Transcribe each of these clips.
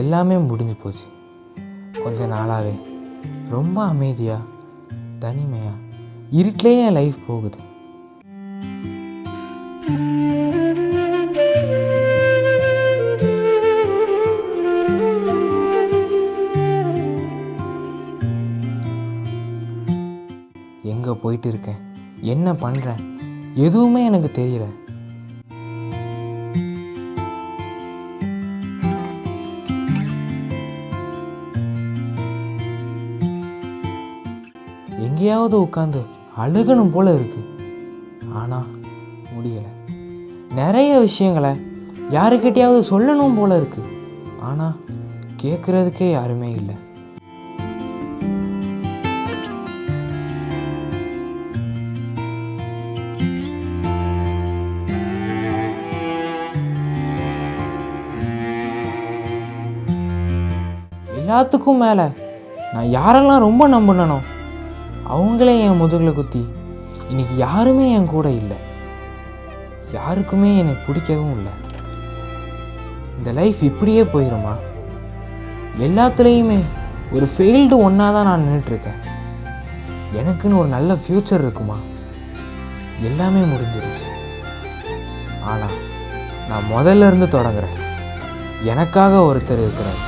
எல்லாமே முடிஞ்சு போச்சு. கொஞ்ச நாளாகவே ரொம்ப அமைதியாக தனிமையாக இருட்டிலே என் லைஃப் போகுது. எங்கே போயிட்டு இருக்கேன், என்ன பண்ணுறேன், எதுவுமே எனக்கு தெரியல. எங்கேயாவது உட்காந்து அழுகணும் போல இருக்கு, ஆனால் முடியலை. நிறைய விஷயங்களை யாருக்கிட்டையாவது சொல்லணும் போல இருக்கு, ஆனால் கேட்குறதுக்கே யாருமே இல்லை. எல்லாத்துக்கும் மேலே நான் யாரெல்லாம் ரொம்ப நம்பினனோ அவங்களே என் முதுகில் குத்தி இன்னைக்கு யாருமே என் கூட இல்லை. யாருக்குமே என்னை பிடிக்கவும் இல்லை. இந்த லைஃப் இப்படியே போயிடுமா? எல்லாத்துலேயுமே ஒரு ஃபெயில்டு ஒன்றா தான் நான் நின்றுட்டுருக்கேன். எனக்குன்னு ஒரு நல்ல ஃப்யூச்சர் இருக்குமா? எல்லாமே முடிஞ்சிருச்சு. ஆனால் நான் முதல்ல இருந்து தொடங்குறேன். எனக்காக ஒருத்தர் இருக்கிறார்,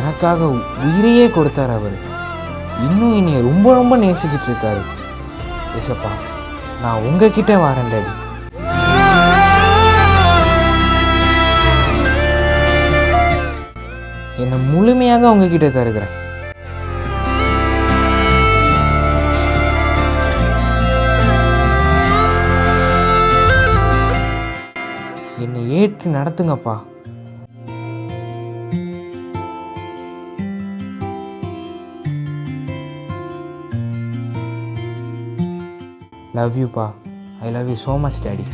எனக்காக உயிரையே கொடுத்தார். அவர் இன்னும் என்னை ரொம்ப ரொம்ப நேசிச்சுட்டு இருக்காரு. ஏசப்பா, நான் உங்ககிட்ட வரேன் டாடி. என்னை முழுமையாக உங்ககிட்ட தருகிறேன். என்னை ஏற்று நடத்துங்கப்பா. Love you, Pa. I love you so much, Daddy.